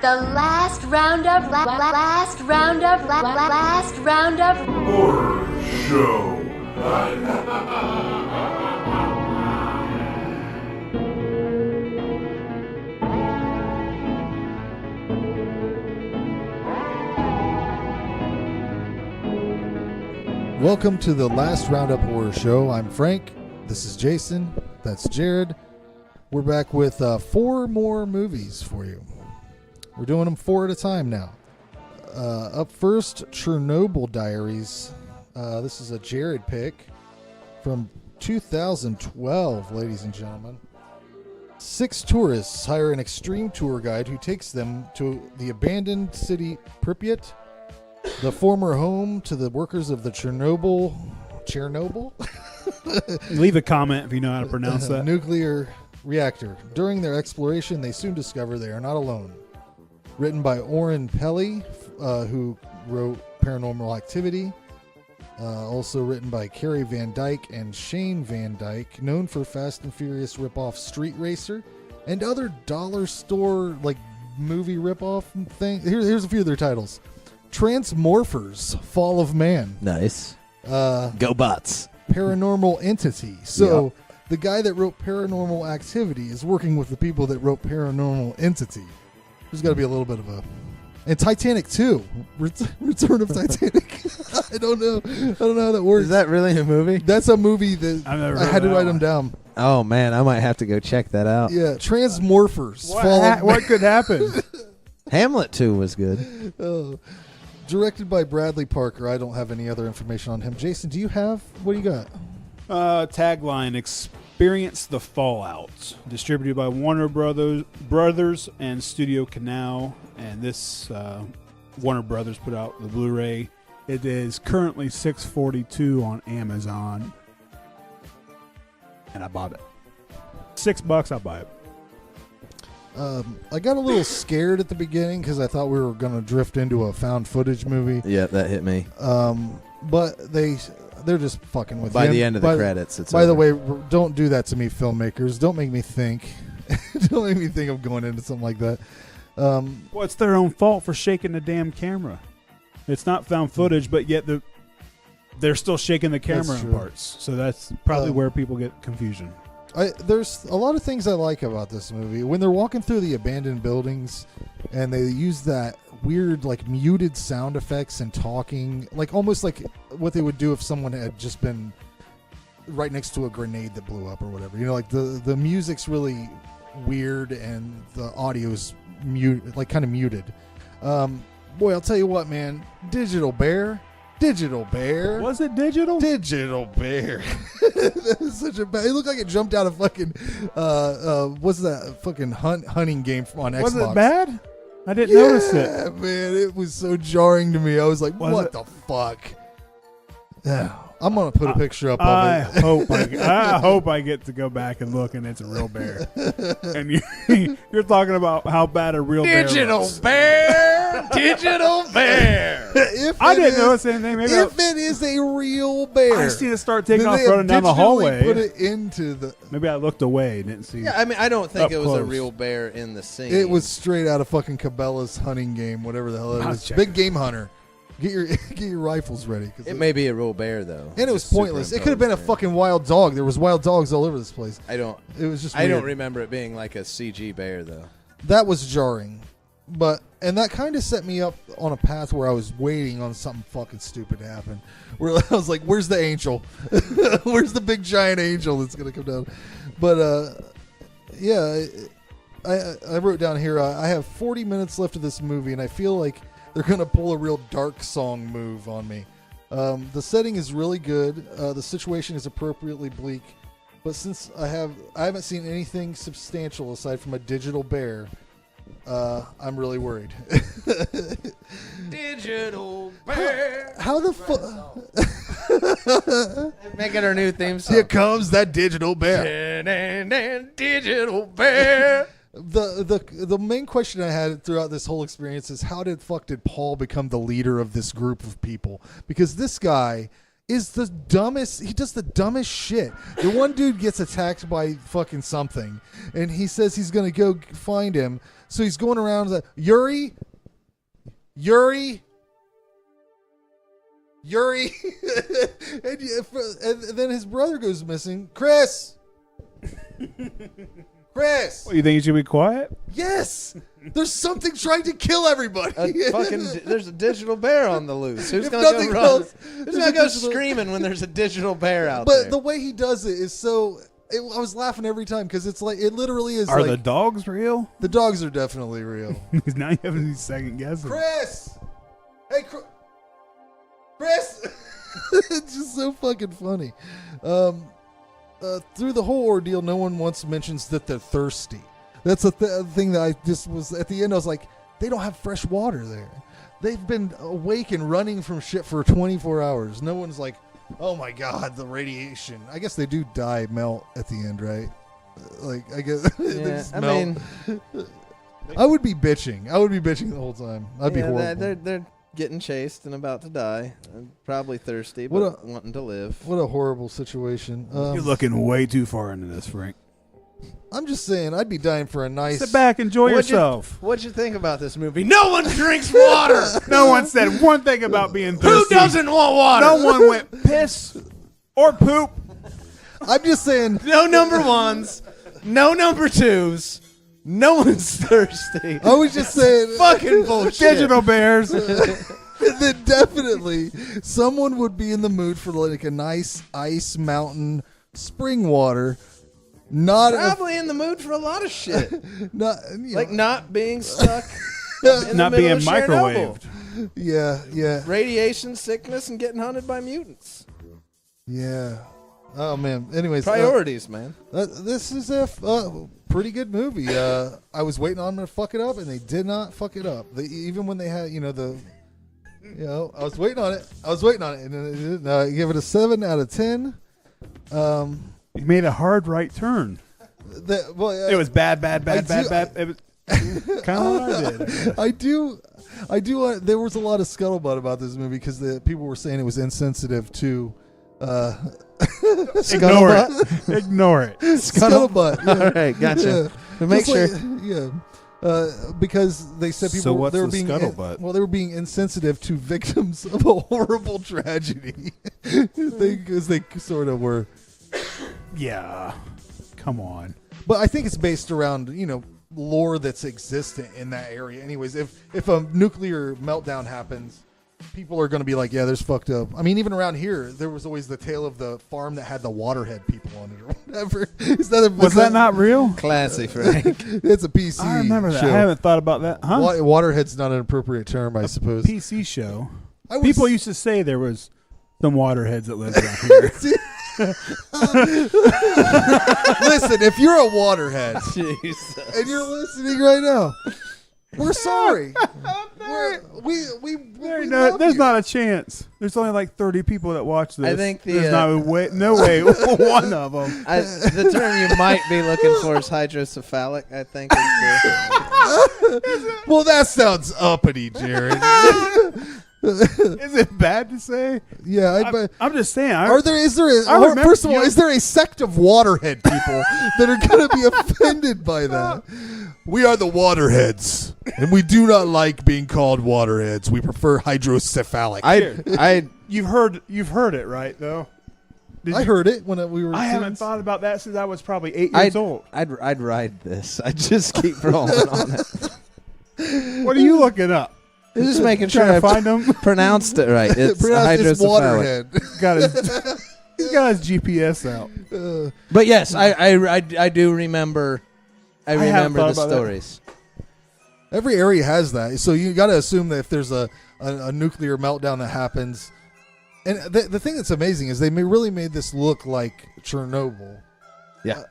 The last roundup Horror Show. Welcome to the Last Roundup Horror Show. I'm Frank. This is Jason. That's Jared. We're back with 4 more movies for you. We're doing them 4 at a time now. Up first, Chernobyl Diaries. This is a Jared pick from 2012, ladies and gentlemen. 6 tourists hire an extreme tour guide who takes them to the abandoned city Pripyat, the former home to the workers of the Chernobyl? Leave a comment if you know how to pronounce that. Nuclear reactor. During their exploration, they soon discover they are not alone. Written by Oren Peli, who wrote Paranormal Activity. Also written by Carrie Van Dyke and Shane Van Dyke, known for Fast and Furious ripoff Street Racer and other dollar store like movie ripoff thing. Here's a few of their titles. Transmorphers, Fall of Man. Nice. Go Bots. Paranormal Entity. So the guy that wrote Paranormal Activity is working with the people that wrote Paranormal Entity. There's got to be a little bit of a... And Titanic 2. Return of Titanic. I don't know how that works. Is that really a movie? That's a movie that I had to write them down. Oh, man. I might have to go check that out. Yeah. Transmorphers. What could happen? Hamlet 2 was good. Oh. Directed by Bradley Parker. I don't have any other information on him. Jason, do you have? What do you got? Tagline: Experience the Fallout. Distributed by Warner Brothers and Studio Canal. And this Warner Brothers put out the Blu-ray. It is currently $6.42 on Amazon, and I bought it. $6, I'll buy it. I got a little scared at the beginning because I thought we were going to drift into a found footage movie. Yeah, that hit me. But they're just fucking with you. By the end of the credits, it's By over. the way, don't do that to me, filmmakers. Don't make me think. Don't make me think of going into something like that. Well, it's their own fault for shaking the damn camera. It's not found footage, but yet they're still shaking the camera in parts. So that's probably where people get confusion. There's a lot of things I like about this movie. When they're walking through the abandoned buildings and they use that weird, like, muted sound effects and talking, like almost like what they would do if someone had just been right next to a grenade that blew up or whatever. You know, like the music's really weird and the audio's kind of muted. Boy, I'll tell you what, man. Digital Bear. Was it digital? Digital Bear. That was such a bad. It looked like it jumped out of fucking. What's that fucking hunting game on Xbox? Was it bad? I didn't notice it. Yeah, man, it was so jarring to me. I was like, what the fuck? I'm gonna put a picture up of it. I hope I get to go back and look, and it's a real bear. And you're talking about how bad a real Digital bear Digital Bear. I didn't notice anything. Maybe if it is a real bear, I see it start taking off running down the hallway. Put it into the. Maybe I looked away, didn't see. Yeah, I mean, I don't think it was close. a real bear in the scene. It was straight out of fucking Cabela's hunting game, whatever the hell it is. Big Game Hunter. Get your rifles ready. It may be a real bear though, and it was pointless. It could have been a fucking wild dog. There was wild dogs all over this place. It was just. Weird. I don't remember it being like a CG bear though. That was jarring, and that kind of set me up on a path where I was waiting on something fucking stupid to happen. Where I was like, "Where's the angel? Where's the big giant angel that's gonna come down?" But yeah, I wrote down here. I have 40 minutes left of this movie, and I feel like they're going to pull a real dark song move on me. The setting is really good. The situation is appropriately bleak. But since I haven't seen anything substantial aside from a digital bear, I'm really worried. Digital bear. How the fuck? Making our new theme song. Here comes that digital bear. Digital bear. The main question I had throughout this whole experience is how did Paul become the leader of this group of people? Because this guy is the dumbest. He does the dumbest shit. The one dude gets attacked by fucking something, and he says he's going to go find him. So he's going around like, Yuri. and then his brother goes missing. Chris. What, you think you should be quiet? Yes. There's something trying to kill everybody. There's a digital bear on the loose. Who's If going to nothing go run? else, Who's there's going a to go digital- screaming when there's a digital bear out But there? the way he does it is so. I was laughing every time because it's like it literally is. Are like, the dogs real? the dogs are definitely real. Because now you have these second guessing. Chris, hey, Chris. It's just so fucking funny. Through the whole ordeal, no one once mentions that they're thirsty. That's a thing that I just was at the end. I was like, they don't have fresh water there. They've been awake and running from shit for 24 hours. No one's like, oh my god, the radiation. I guess they do melt at the end, right? Like, I guess they Yeah, just I melt. mean, I would be bitching. I would be bitching the whole time. I'd be yeah, horrible. they're getting chased and about to die. Probably thirsty, What but wanting to live. What a horrible situation. You're looking way too far into this, Frank. I'm just saying, I'd be dying for a nice. Sit back, enjoy yourself. What'd you think about this movie? No one drinks water. No one said one thing about being thirsty. Who doesn't want water? No one went piss or poop. I'm just saying. No number ones. No number twos. No one's thirsty. I was just saying. Fucking bullshit. Digital bears. Then definitely someone would be in the mood for like a nice ice mountain spring water. Not Probably in the mood for a lot of shit. not Like not being stuck. in Not the being middle of Chernobyl. microwaved. yeah. Radiation sickness and getting hunted by mutants. Yeah. Oh man. Anyways, Priorities, man. this is a pretty good movie. I was waiting on them to fuck it up, and they did not fuck it up. Even when they had, I was waiting on it. And then they didn't. I give it a 7 out of 10. You made a hard right turn. It was bad. It was kind of what I did. I do. There was a lot of scuttlebutt about this movie because the people were saying it was insensitive to. Ignore it. Scuttlebutt. All right, gotcha. To make Just sure. because they said people So what's they were the being scuttlebutt? they were being insensitive to victims of a horrible tragedy. Because they sort of were. Yeah. Come on. But I think it's based around, lore that's existent in that area. Anyways, if a nuclear meltdown happens, people are going to be like, yeah, there's fucked up. I mean, even around here, there was always the tale of the farm that had the waterhead people on it or whatever. Was that not real? Classy, Frank. It's a PC I remember that. show. I haven't thought about that. Huh? Waterhead's not an appropriate term, I suppose. PC show. I was- People used to say there was some waterheads that lived around here. Listen, if you're a waterhead Jesus. and you're listening right now, we're sorry. We love There's you. not a chance. There's only like 30 people that watch this. I think there's no way one of them. The term you might be looking for is hydrocephalic, I think. Well, that sounds uppity, Jared. Is it bad to say? Yeah, I'm just saying. First of all, is there a sect of waterhead people that are going to be offended by that? We are the waterheads, and we do not like being called waterheads. We prefer hydrocephalic. You've heard it, right? Though. I heard it when we were. I haven't kids. thought about that since I was probably 8 years old. I'd ride this. I'd just keep rolling on it. What are you looking up? Just making sure Trying I to find them. pronounced it right. It's Pronounce this hydrocephalic. waterhead. He's got his GPS out. But yes, I do remember. I haven't remember thought the about that. stories. Every area has that, so you got to assume that if there's a nuclear meltdown that happens, and the thing that's amazing is they really made this look like Chernobyl. Yeah.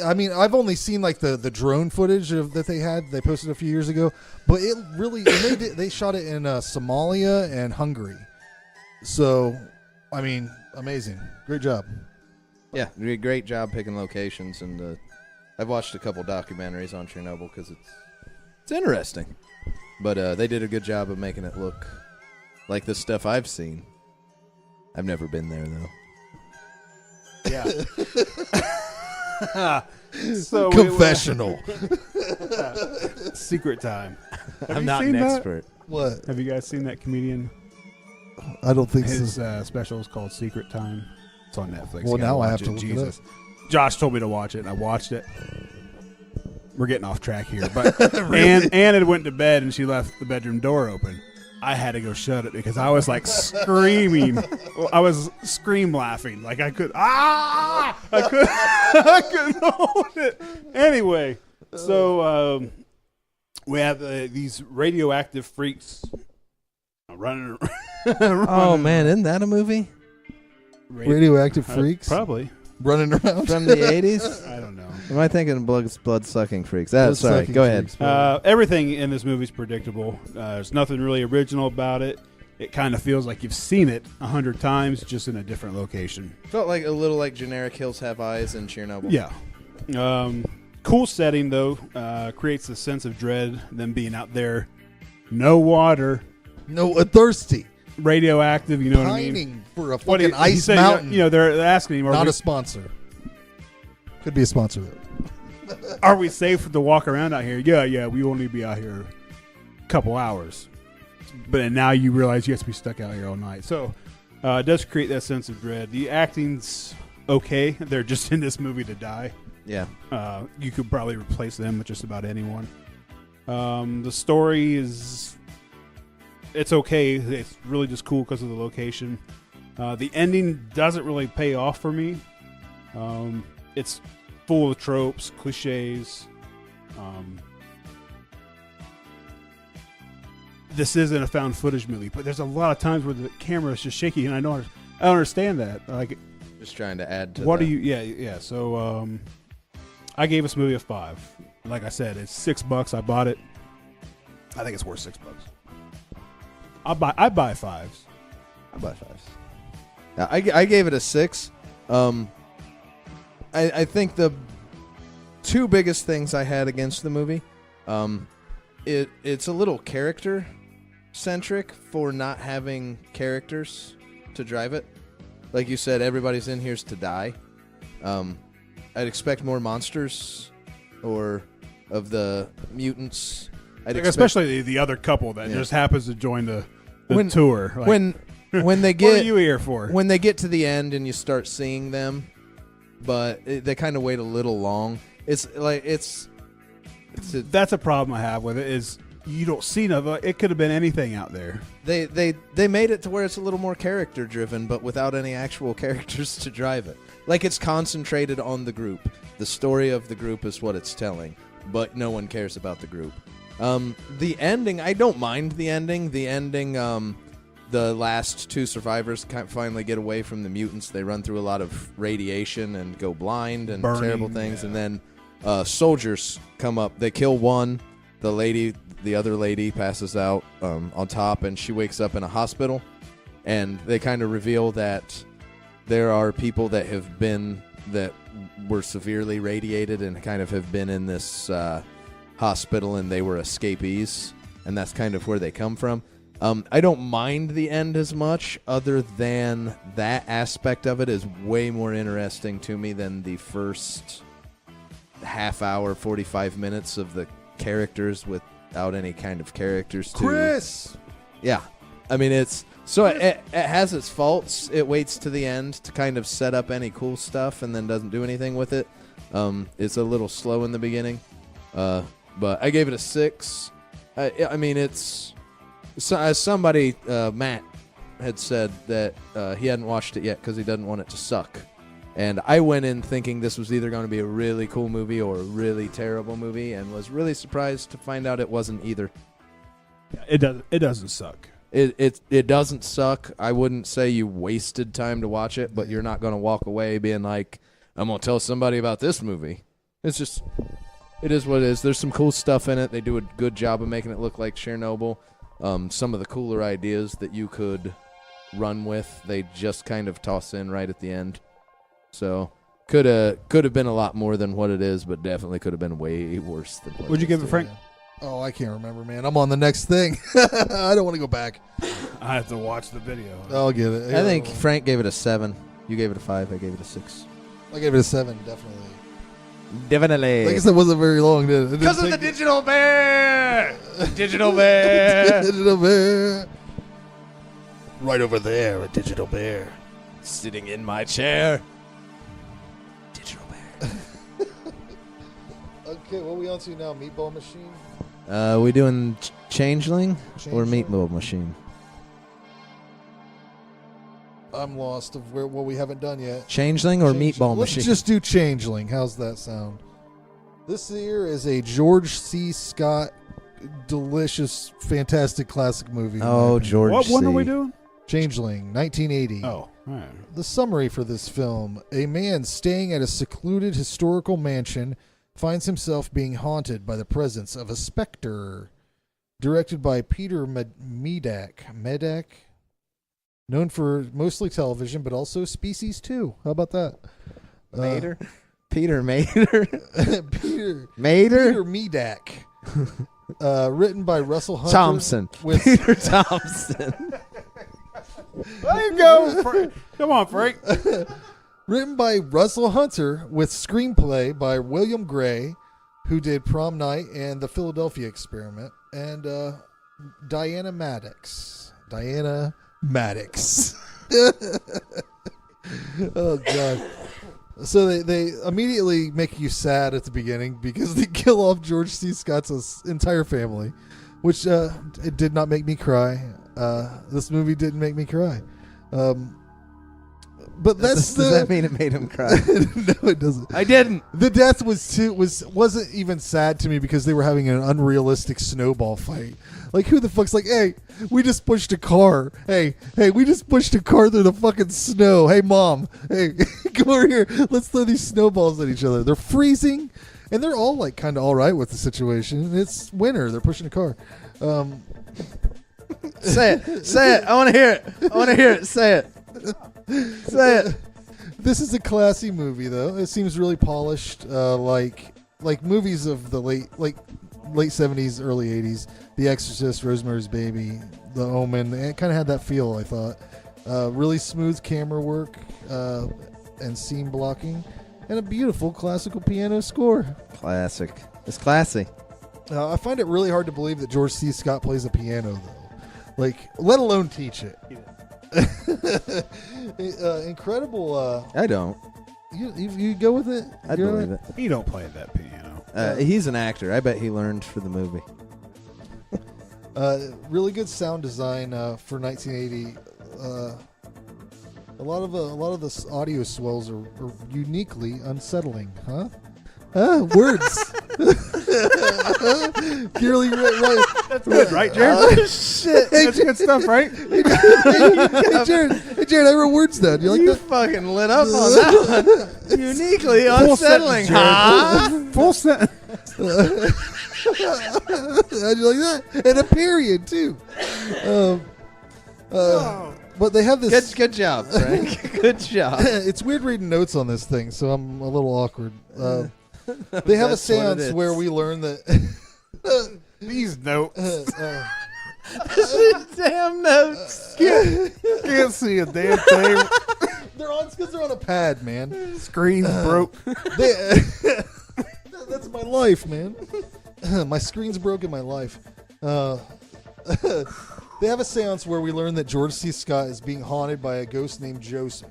I mean, I've only seen like the drone footage that they posted a few years ago, but it really they shot it in Somalia and Hungary. So, I mean, amazing, great job. Yeah, great job picking locations, and I've watched a couple documentaries on Chernobyl because it's interesting. But they did a good job of making it look like the stuff I've seen. I've never been there though. Yeah. So Confessional. secret time. Have I'm you not seen an that? expert. What? Have you guys seen that comedian? I don't think His so. special is called Secret Time. It's on Netflix. Well, You gotta now I watch have to look it Jesus. Josh told me to watch it, and I watched it. We're getting off track here, but Ann had went to bed, and she left the bedroom door open. I had to go shut it because I was like screaming. I was scream laughing like I could. I couldn't hold it. Anyway, so we have these radioactive freaks running. Oh man, isn't that a movie Radioactive freaks Probably. running around. from the 80s? I don't know. Am I thinking blood sucking freaks? Sorry, Blood-sucking go ahead. freaks, bro. Everything in this movie is predictable. There's nothing really original about it. It kind of feels like you've seen it 100 times, just in a different location. Felt like a little like generic Hills Have Eyes in Chernobyl. Yeah. Cool setting, though. Creates a sense of dread, them being out there. No water. No, thirsty. Radioactive, you know what I mean? Pining for a What he fucking ice said, mountain. they're asking him, Not a sponsor. Could be a sponsor, though. are we safe to walk around out here? Yeah, we only be out here a couple hours. But now you realize you have to be stuck out here all night. So it does create that sense of dread. The acting's okay. They're just in this movie to die. Yeah. You could probably replace them with just about anyone. The story is... It's okay. It's really just cool because of the location. The ending doesn't really pay off for me. It's full of tropes, cliches. This isn't a found footage movie, but there's a lot of times where the camera is just shaky, and I don't understand that. Like, Just trying to add to what the- do you? Yeah. So, I gave this movie a 5. Like I said, it's $6. I bought it. I think it's worth $6. I buy 5s. I buy 5s. Yeah, I gave it a 6. I think the two biggest things I had against the movie, it's a little character centric for not having characters to drive it. Like you said, everybody's in here's to die. I'd expect more monsters or of the mutants. Especially the other couple that just happens to join the tour. Like, when they what get are you here for? when they get to the end and you start seeing them, but they kind of wait a little long. It's That's a problem I have with it. Is you don't see none. It could have been anything out there. they made it to where it's a little more character driven, but without any actual characters to drive it. Like it's concentrated on the group. The story of the group is what it's telling, but no one cares about the group. The ending, I don't mind the ending. The ending, the last two survivors finally get away from the mutants. They run through a lot of radiation and go blind and Burning, terrible things. yeah. And then soldiers come up. They kill one. The other lady passes out on top, and she wakes up in a hospital. And they kind of reveal that there are people that were severely radiated and kind of have been in this hospital, and they were escapees, and that's kind of where they come from. I don't mind the end as much, other than that aspect of it is way more interesting to me than the first half hour, 45 minutes of the characters without any kind of characters to Chris! Yeah. I mean, it has its faults. It waits to the end to kind of set up any cool stuff and then doesn't do anything with it. It's a little slow in the beginning. But I gave it a 6. I mean, it's... So, as somebody, Matt, had said that he hadn't watched it yet because he doesn't want it to suck. And I went in thinking this was either going to be a really cool movie or a really terrible movie, and was really surprised to find out it wasn't either. It doesn't suck. It doesn't suck. I wouldn't say you wasted time to watch it, but you're not going to walk away being like, I'm going to tell somebody about this movie. It's just, it is what it is. There's some cool stuff in it. They do a good job of making it look like Chernobyl. Some of the cooler ideas that you could run with, they just kind of toss in right at the end. So could have been a lot more than what it is, but definitely could have been way worse than what Would you give it, Frank? Oh, I can't remember, man. I'm on the next thing. I don't want to go back. I have to watch the video. I'll get it. I think Frank gave it a 7. You gave it a 5. I gave it a 6. I gave it a 7, definitely. Definitely. I guess that wasn't very long, did it? Because of the digital bear. Digital bear. Digital bear. Right over there, a digital bear. Sitting in my chair. Digital bear. Okay, what are we on to now? Meatball Machine? We doing Changeling or Changeling? Meatball Machine? I'm lost of what we haven't done yet. Changeling or Changeling. Meatball Let's Machine? just do Changeling. How's that sound? This here is a George C. Scott, delicious, fantastic classic movie. in my Oh, opinion. George What one C. are we doing? Changeling, 1980. Oh, all right. The summary for this film: a man staying at a secluded historical mansion finds himself being haunted by the presence of a specter. Directed by Peter Medak, known for mostly television, but also Species 2. How about that? Mater? Peter Mater? Peter Mater? Medak. Written by Russell Hunter. Thompson. With Peter Thompson. There you go. Come on, Frank. Written by Russell Hunter with screenplay by William Gray, who did Prom Night and The Philadelphia Experiment, and Diana Maddox. Oh, God. So they immediately make you sad at the beginning because they kill off George C. Scott's entire family, which it did not make me cry. This movie didn't make me cry. But Does that mean it made him cry? No, it doesn't. I didn't. The death wasn't even sad to me because they were having an unrealistic snowball fight. Like, who the fuck's like, hey, we just pushed a car. Hey, we just pushed a car through the fucking snow. Hey, mom. Hey, come over here. Let's throw these snowballs at each other. They're freezing, and they're all like kind of all right with the situation. It's winter. They're pushing a car. Say it. I want to hear it. Say it. Say it. This is a classy movie, though. It seems really polished, like movies of the late 70s, early 80s. The Exorcist, Rosemary's Baby, The Omen. It kind of had that feel, I thought. Really smooth camera work and scene blocking, and a beautiful classical piano score. Classic. It's classy. I find it really hard to believe that George C. Scott plays a piano, though. Like, let alone teach it. Incredible. I don't. You go with it? I believe it. He don't play that piano. He's an actor. I bet he learned for the movie. Really good sound design for 1980. A lot of the audio swells are uniquely unsettling, huh? Words. Clearly, right. That's good, right, Jared? Oh, shit. That's good stuff, right? Hey, Jared, I wrote words down. You like You that? fucking lit up on that one. Uniquely unsettling, huh? Full sentence. How'd you like that? And a period too. But they have this. Good job, Frank. Good job. It's weird reading notes on this thing, so I'm a little awkward. They have a That's what it seance is. where we learn that. These notes. Damn notes. Can't see a damn thing. They're on because they're on a pad, man. Screen's broke. That's my life, man. My screen's broken. My life. They have a seance where we learn that George C. Scott is being haunted by a ghost named Joseph,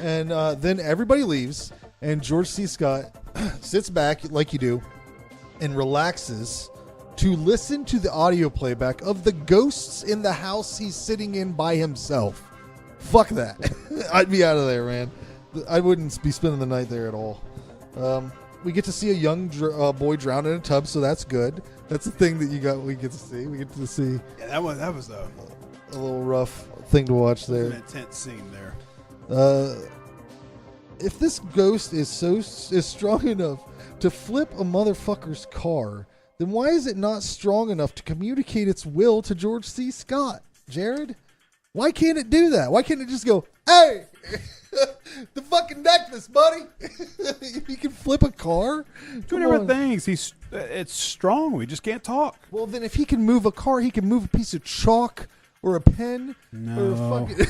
and then everybody leaves, and George C. Scott sits back like you do, and relaxes to listen to the audio playback of the ghosts in the house he's sitting in by himself. Fuck that. I'd be out of there, man. I wouldn't be spending the night there at all. We get to see a young boy drown in a tub, so that's good. That's the thing that we get to see. We get to see Yeah, that was a a little rough thing to watch an there. intense scene there. If this ghost is strong enough to flip a motherfucker's car, then why is it not strong enough to communicate its will to George C. Scott? Jared? Why can't it do that? Why can't it just go, hey, the fucking necklace, buddy? You can flip a car? Two Come different on. things. It's strong. We just can't talk. Well, then if he can move a car, he can move a piece of chalk or a pen No. or a fucking.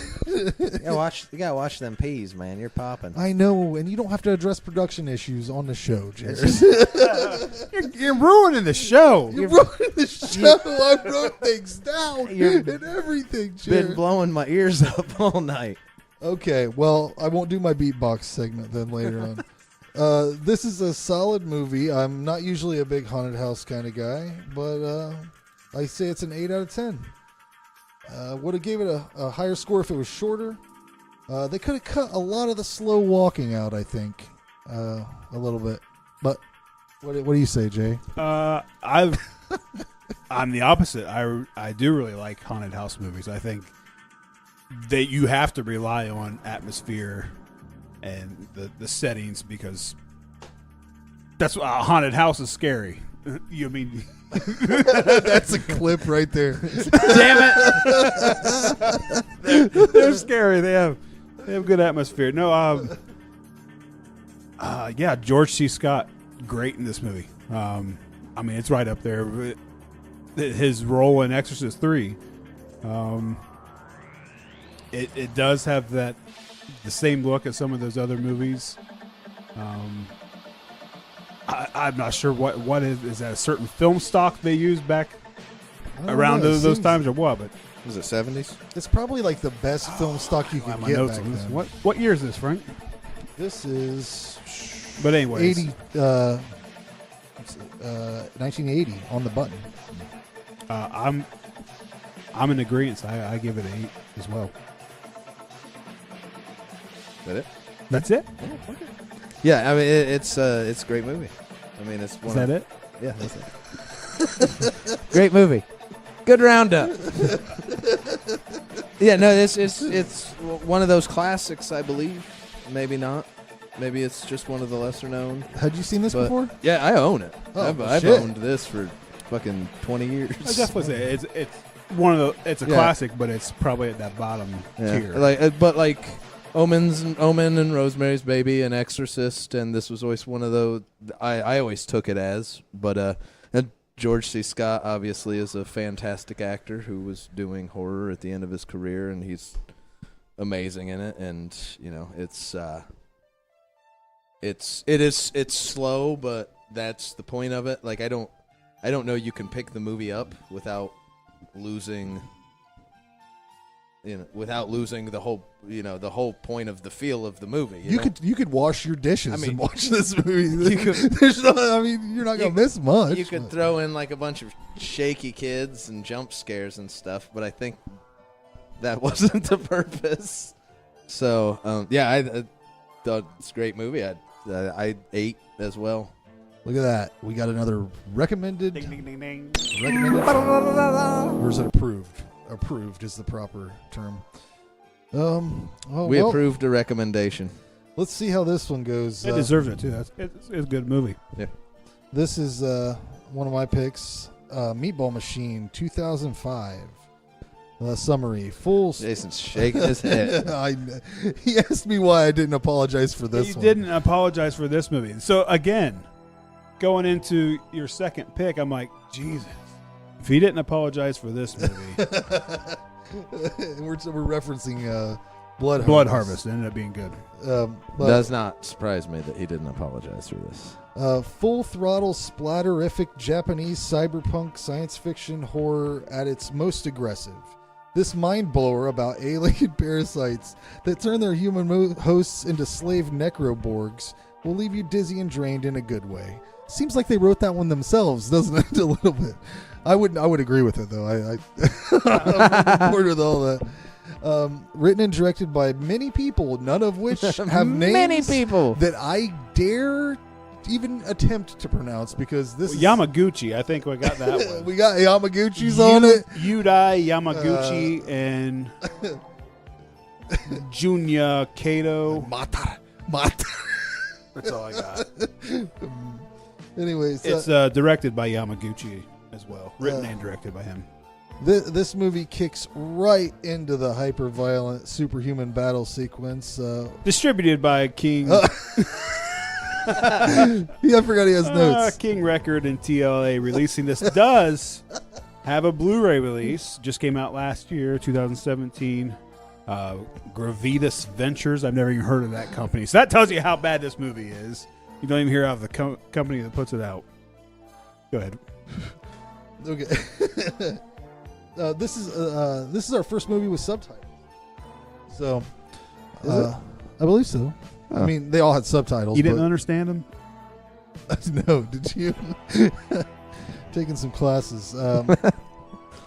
You gotta watch them peas, man. You're popping. I know, and you don't have to address production issues on the show, Jared. You're ruining the show. You're ruining the show. I wrote things down You've and everything, Jared. been blowing my ears up all night. Okay, well, I won't do my beatbox segment then later on. This is a solid movie. I'm not usually a big haunted house kind of guy, but I say it's an 8 out of 10. Would have gave it a higher score if it was shorter. They could have cut a lot of the slow walking out, I think, a little bit. But what do you say, Jay? I'm the opposite. I do really like haunted house movies. I think that you have to rely on atmosphere and the settings because that's what a haunted house is scary. You mean That's a clip right there. damn it? They're scary. They have good atmosphere. No, yeah, George C. Scott, great in this movie. I mean, it's right up there. His role in Exorcist 3. It does have the same look as some of those other movies. I'm not sure what is that a certain film stock they used back around those times or what, but Was it 70s? It's probably like the best film stock you I have could my get notes back on this. then. What year is this, Frank? This is But anyways, 1980 on the button. I'm in agreement. I give it an 8 as well. Is that it? That's it. Yeah, I mean it's a great movie. I mean it's one Is that it? Yeah, that's it. Great movie. Good roundup. Yeah, no, it's one of those classics, I believe. Maybe not. Maybe it's just one of the lesser known. Had you seen this But before? yeah, I own it. Oh, I've shit. owned this for fucking 20 years. I definitely say it's one of the. It's a Yeah. classic, but it's probably at that bottom tier. Like Omen and Rosemary's Baby and Exorcist, and this was always one of those. I always took it as, but and George C. Scott obviously is a fantastic actor who was doing horror at the end of his career, and he's amazing in it. And you know, it's slow, but that's the point of it. Like I don't know you can pick the movie up without losing. Without losing the whole point of the feel of the movie. You could wash your dishes and watch this movie. You could- There's no, I mean, you're not gonna miss much. You could throw in like a bunch of shaky kids and jump scares and stuff, but I think that wasn't the purpose. So yeah, I thought it's a great movie. I ate as well. Look at that. We got another recommended. Ding ding ding ding. Recommended. Or is it approved? Approved is the proper term. We approved a recommendation. Let's see how this one goes. It deserves it too. It's a good movie. Yeah. This is one of my picks. Meatball Machine, 2005. Summary. Jason's shaking his head. He asked me why I didn't apologize for this You one. didn't apologize for this movie. So again, going into your second pick, I'm like, Jesus. If he didn't apologize for this movie, we're referencing Blood Harvest ended up being good. Does not surprise me that he didn't apologize for this. Full throttle splatterific Japanese cyberpunk science fiction horror at its most aggressive. This mind blower about alien parasites that turn their human hosts into slave necroborgs will leave you dizzy and drained in a good way. Seems like they wrote that one themselves, doesn't it? A little bit. I would agree with it though. I'm on board with all that. Written and directed by many people, none of which have names. Many people that I dare even attempt to pronounce because this is Yamaguchi. I think we got that one. we got Yamaguchi's on it. Yudai Yamaguchi and Junya Kato. Mata. That's all I got. Anyways, It's directed by Yamaguchi as well. Written and directed by him. This movie kicks right into the hyper-violent superhuman battle sequence. Distributed by King. Yeah, I forgot he has notes. King Record and TLA releasing this does have a Blu-ray release. Just came out last year, 2017. Gravitas Ventures. I've never even heard of that company. So that tells you how bad this movie is. You don't even hear out of the company that puts it out. Go ahead. Okay. This is our first movie with subtitles. So, I believe so. Oh. I mean, they all had subtitles. You didn't but understand them? No, did you? Taking some classes.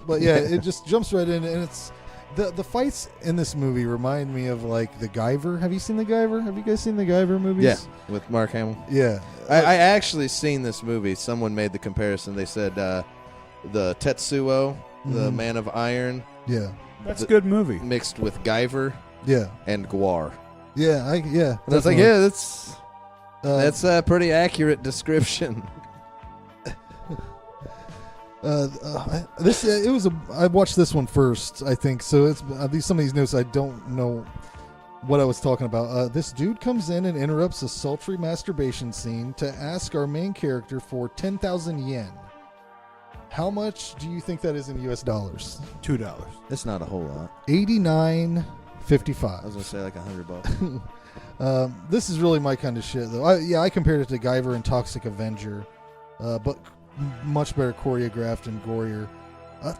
But yeah, it just jumps right in, and it's the fights in this movie remind me of like the Guyver. Have you seen the Guyver? Have you guys seen the Guyver movies? Yeah, with Mark Hamill. Yeah. I actually seen this movie. Someone made the comparison. They said the Tetsuo, the Man of Iron, Yeah. That's a good movie. mixed with Guyver Yeah. and Gwar. Yeah. And I was like, yeah, that's a pretty accurate description. I watched this one first, I think. So it's some of these notes I don't know what I was talking about. This dude comes in and interrupts a sultry masturbation scene to ask our main character for 10,000 yen. How much do you think that is in US dollars? $2. It's not a whole lot. $89.55. I was gonna say like $100. This is really my kind of shit, though. I compared it to Guyver and Toxic Avenger, but much better choreographed and gorier.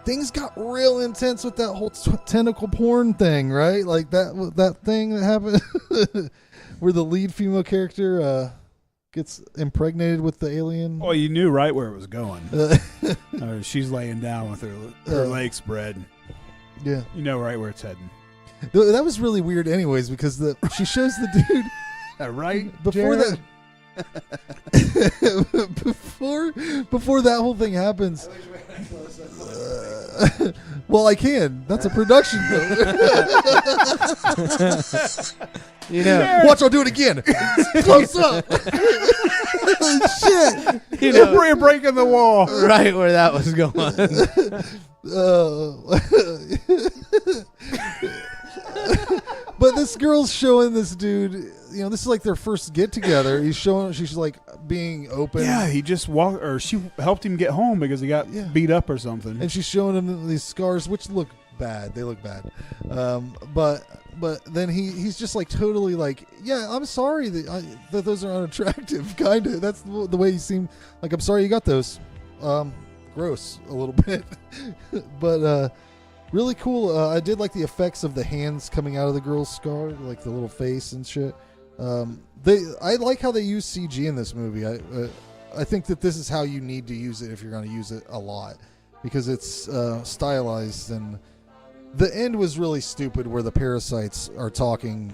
Things got real intense with that whole tentacle porn thing, right? Like that thing that happened where the lead female character gets impregnated with the alien. Oh, you knew right where it was going. She's laying down with her legs spread. Yeah, You know right where it's heading. That was really weird, anyways, because she shows the dude Right before Jared? that. before that whole thing happens. Well, I can. That's a production note. Watch, I'll do it again. Close up. Shit. You're breaking the wall. Right where that was going. But this girl's showing this dude, this is like their first get together. She's like being open. Yeah, he just walked, or she helped him get home because he got beat up or something. And she's showing him these scars, which look bad. They look bad. But then he's just like totally like, yeah, I'm sorry that those are unattractive. Kind of. That's the way he seemed. Like, I'm sorry you got those. Gross a little bit, but really cool. I did like the effects of the hands coming out of the girl's scar, like the little face and shit. I like how they use CG in this movie. I think that this is how you need to use it if you're going to use it a lot, because it's stylized. And the end was really stupid, where the parasites are talking,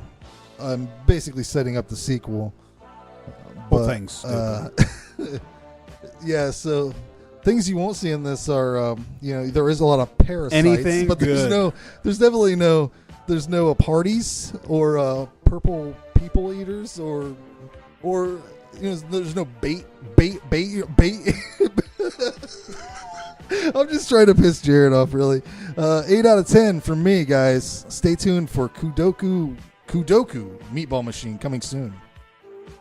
basically setting up the sequel. Whole thing's stupid. Yeah, so things you won't see in this are, there is a lot of parasites. Anything but good. There's no parties or purple people eaters or there's no bait. I'm just trying to piss Jared off, really. 8 out of 10 from me, guys. Stay tuned for Kudoku Meatball Machine coming soon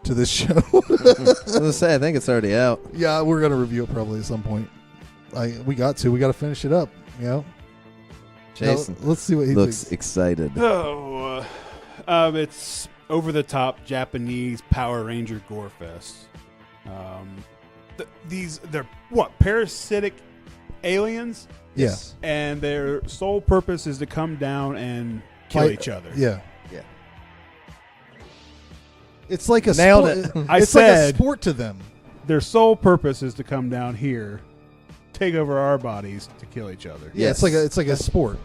to this show. I was gonna say, I think it's already out. Yeah, we're gonna review it probably at some point. We got to finish it up. Jason, let's see what he looks thinks. excited. Oh, it's over the top Japanese Power Ranger gore fest. They're what, parasitic aliens? Yes. And their sole purpose is to come down and kill each other. Yeah. Yeah. It's like a Nailed sport. it. I It's said like a sport to them. their sole purpose is to come down here, take over our bodies to kill each other. Yeah, Yes. it's like a sport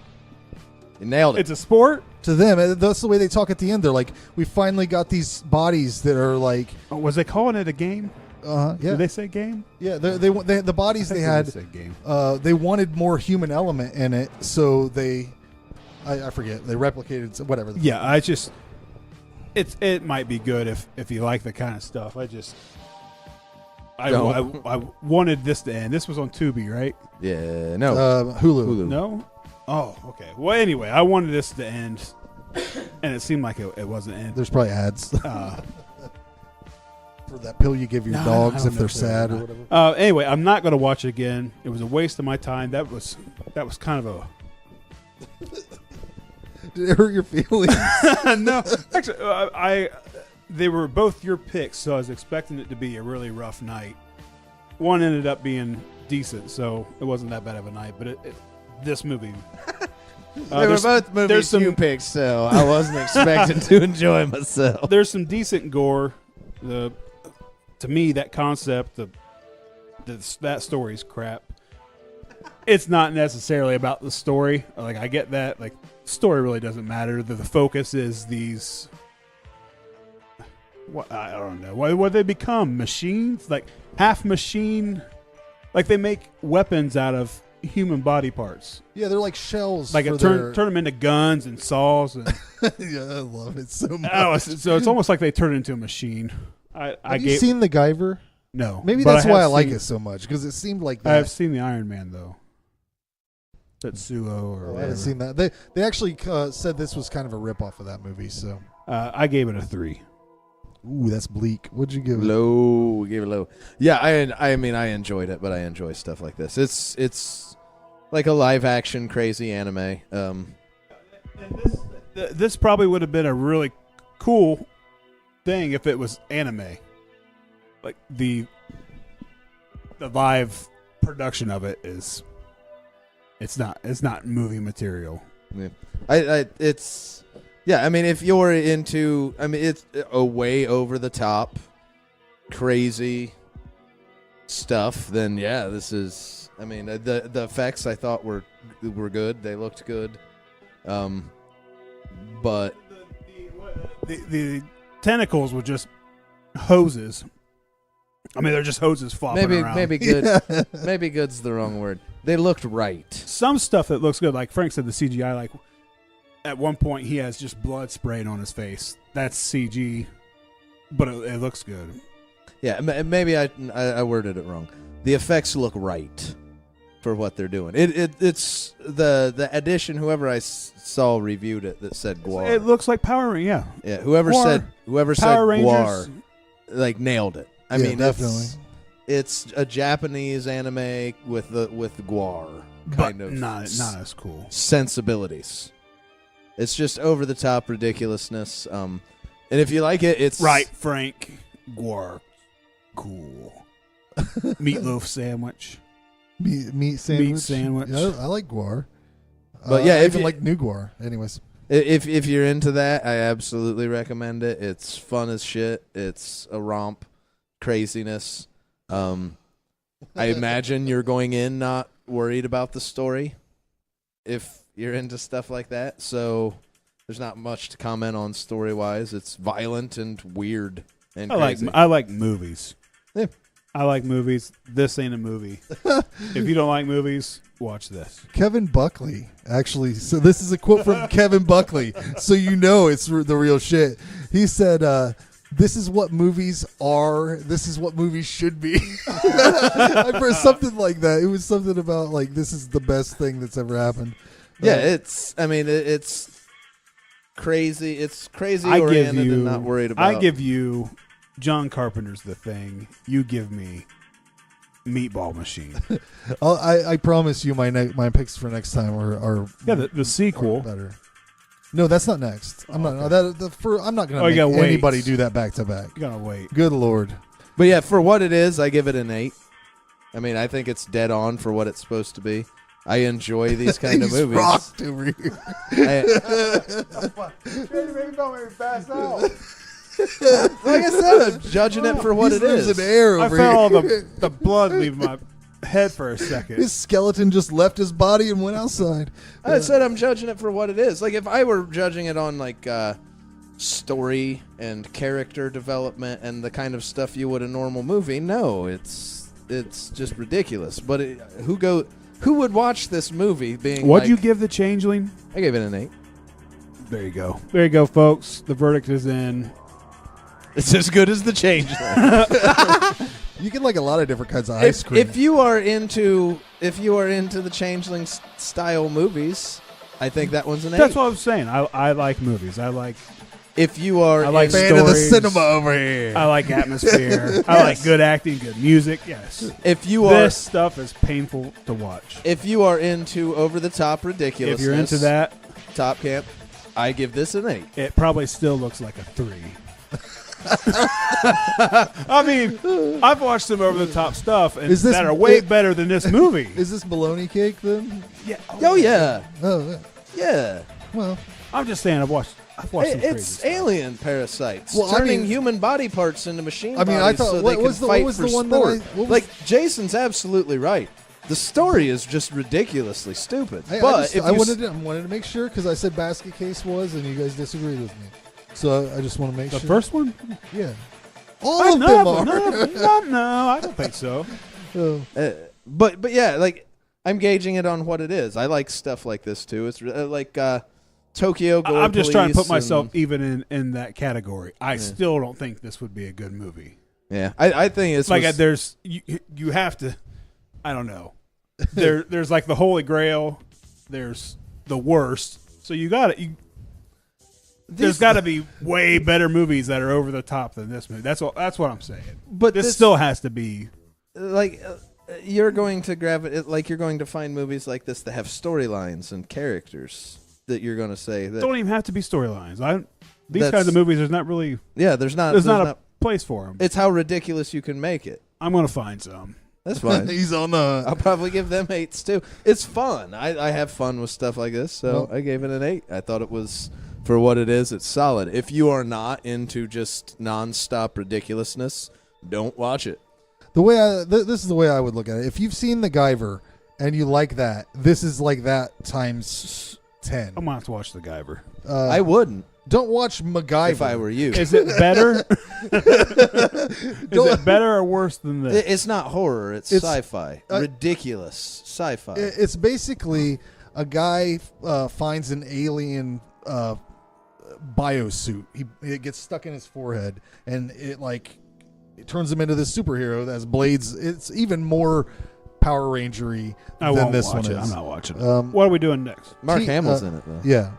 You nailed it. It's a sport? to them. And that's the way they talk at the end. They're like, we finally got these bodies that are like, Oh, was they calling it a game? yeah, Did they say game? yeah. They the bodies I they think had. said game. They wanted more human element in it, so I forget. They replicated whatever. Yeah, it might be good if you like the kind of stuff. I wanted this to end. This was on Tubi, right? Yeah. No. Hulu. No? Oh, okay. Well, anyway, I wanted this to end, and it seemed like it wasn't end. There's probably ads. For that pill you give your dogs if they're sad or whatever. Anyway, I'm not going to watch it again. It was a waste of my time. That was kind of a Did it hurt your feelings? no. Actually, they were both your picks, so I was expecting it to be a really rough night. One ended up being decent, so it wasn't that bad of a night. But this movie, they were both movies you picked, so I wasn't expecting to enjoy myself. There's some decent gore. To me, that concept, that story's crap. It's not necessarily about the story. Like, I get that. Like, story really doesn't matter. The focus is these. What, I don't know. What they become? Machines? Like half machine? Like they make weapons out of human body parts. Yeah, they're like shells. Like turn them into guns and saws. And yeah, I love it so much. Oh, so it's almost like they turn it into a machine. Have you seen the Guyver? No. Maybe that's why I like it so much, because it seemed like that. I've seen the Iron Man, though. Tetsuo or I haven't seen that. They actually said this was kind of a ripoff of that movie. So I gave it a 3. Ooh, that's bleak. What'd you give it? Low. We gave it low. Yeah, I mean, I enjoyed it, but I enjoy stuff like this. It's like a live action crazy anime. This probably would have been a really cool thing if it was anime. Like the live production of it is. It's not movie material. Yeah. It's yeah. I mean, if you're into, I mean, it's a way over the top, crazy stuff. Then yeah, this is. I mean, the effects I thought were good. They looked good, but the tentacles were just hoses. I mean, they're just hoses flopping around. Maybe good. Maybe good's the wrong word. They looked right. Some stuff that looks good, like Frank said, the CGI. Like at one point, he has just blood sprayed on his face. That's CG, but it looks good. Yeah, maybe I worded it wrong. The effects look right for what they're doing. It's the edition. Whoever I saw reviewed it that said Guar. It looks like Power Rangers. Yeah. Whoever said Power Rangers. Guar, like nailed it. I mean, definitely. It's a Japanese anime with Guar kind of not as cool sensibilities. It's just over the top ridiculousness. And if you like it, it's right. Frank, Guar, cool. Meatloaf sandwich. Meat sandwich. Meat sandwich. Yeah, I like Guar. But yeah, I if even you like new Guar. Anyways, if you're into that, I absolutely recommend it. It's fun as shit. It's a romp, craziness. I imagine you're going in not worried about the story if you're into stuff like that. So there's not much to comment on story-wise. It's violent and weird and crazy. I like movies. Yeah. I like movies. This ain't a movie. If you don't like movies, watch this. Kevin Buckley, actually. So this is a quote from Kevin Buckley. So you know it's the real shit. He said, this is what movies are. This is what movies should be. For something like that. It was something about like, this is the best thing that's ever happened. Yeah, it's crazy. It's crazy oriented and not worried about. I give you John Carpenter's The Thing. You give me Meatball Machine. I promise you my picks for next time are the sequel. Better. No, that's not next. I'm not. I'm not going to make anybody do that back to back. You gotta wait. Good Lord. But yeah, for what it is, I give it an 8. I mean, I think it's dead on for what it's supposed to be. I enjoy these kind of movies. Rocked over here. Like I said, I'm judging it for what it is. There's an air over I felt here. all the blood leave my head for a second. His skeleton just left his body and went outside. I said I'm judging it for what it is. Like if I were judging it on like story and character development and the kind of stuff you would a normal movie, no, it's just ridiculous. But who would watch this movie being What'd you give The Changeling? I gave it an 8. There you go. There you go, folks. The verdict is in. It's as good as The Changeling. You can like a lot of different kinds of ice cream. If you are into the Changeling style movies, I think that one's an 8. That's what I'm saying. I like movies. I like if you are I like Fan of the stories. cinema over here. I like atmosphere. I like good acting, good music. Yes. if you are This stuff is painful to watch. if you are into over the top ridiculousness, If you're into that, top camp, I give this an 8. it probably still looks like a 3. I mean, I've watched some over the top stuff and Is this- that are way better than this movie. Is this bologna cake then? Yeah. Oh yeah, Oh, yeah. well. I'm just saying, I've watched some crazy It's stuff. alien parasites Well, I turning mean- human body parts into machine I mean, I bodies thought- so what they can was the- fight what was for the one that sport. I- what was- Like Jason's absolutely right. The story is just ridiculously stupid. Hey, but I wanted to make sure because I said basket case was, and you guys disagreed with me. So I just want to make The sure. first one? Yeah. All of them are. No, I don't think so. Oh. but yeah, like I'm gauging it on what it is. I like stuff like this too. It's like Tokyo Gore I'm just trying to put Police myself and- even in that category. I still don't think this would be a good movie. Yeah, I think it's Like there's you have to. I don't know. There's like the Holy Grail. There's the worst. So you got it. There's got to be way better movies that are over the top than this movie. That's what I'm saying. But this this- still has to be. like you're going to you're going to find movies like this that have storylines and characters that you're going to say that Don't even have to be storylines. These That's- kinds of movies, there's not really. there's not There's not a place for them. it's how ridiculous you can make it. I'm gonna find some. That's fine. He's on the. I'll probably give them 8s too. It's fun. I have fun with stuff like this, so Well- I gave it an 8. I thought it was, for what it is, it's solid. If you are not into just nonstop ridiculousness, don't watch it. The way this is the way I would look at it. If you've seen The Guyver and you like that, this is like that times 10. I'm gonna have to watch The Guyver. I wouldn't Don't watch MacGyver. if I were you. Is it better? Is it better or worse than this? It's not horror. It's sci-fi. Ridiculous sci-fi. It's basically a guy finds an alien biosuit. It gets stuck in his forehead, and it turns him into this superhero that has blades. It's even more Power Ranger-y I than won't this watch one it. is. I'm not watching it. What are we doing next? Mark Hamill's in it, though. Yeah.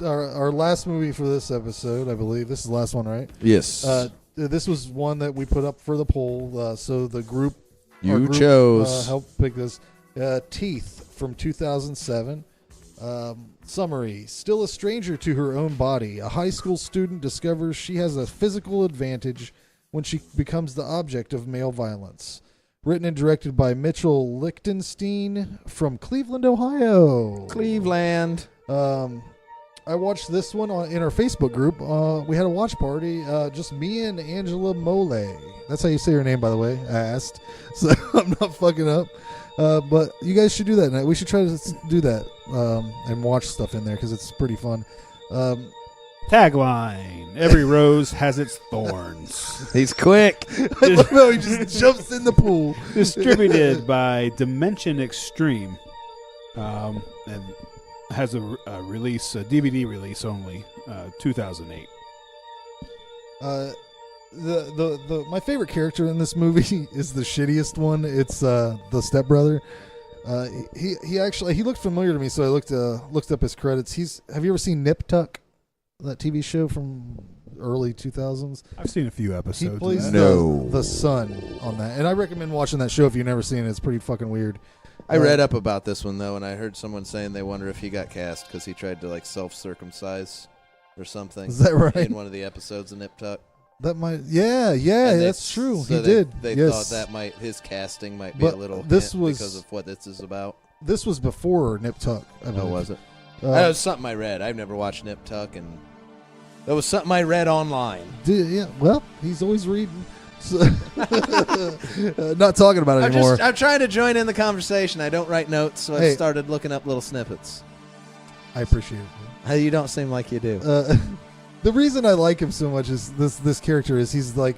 Our last movie for this episode, I believe. This is the last one, right? Yes. This was one that we put up for the poll. So the group You group, chose. helped pick this. Teeth from 2007. Summary. Still a stranger to her own body, a high school student discovers she has a physical advantage when she becomes the object of male violence. Written and directed by Mitchell Lichtenstein from Cleveland, Ohio. Cleveland. I watched this one in our Facebook group. We had a watch party. Just me and Angela Mole. That's how you say her name, by the way. I asked, so I'm not fucking up. But you guys should do that. We should try to do that and watch stuff in there because it's pretty fun. Tagline: Every rose has its thorns. He's quick. I love how he just jumps in the pool. Distributed by Dimension Extreme, and has a release, a DVD release only, 2008. My favorite character in this movie is the shittiest one. It's the stepbrother. He looked familiar to me, so I looked up his credits. Have you ever seen Nip Tuck, that TV show from early 2000s? I've seen a few He episodes. plays of that. the son on that, and I recommend watching that show if you've never seen it. It's pretty fucking weird. I read up about this one, though, and I heard someone saying they wonder if he got cast because he tried to self-circumcise or something. Is that right? In one of the episodes of Nip Tuck. That might, yeah, And that's true. so He did. They yes. thought that his casting might be But a little this hint was- because of what this is about. This was before Nip Tuck. I Oh, believe. was it? Uh, That was something I read. I've never watched Nip Tuck, and that was something I read online. yeah. Well, he's always reading. So not talking about it anymore. I'm trying to join in the conversation. I don't write notes, so Hey. I started looking up little snippets. I appreciate it. You don't seem like you do. The reason I like him so much is this character is he's like,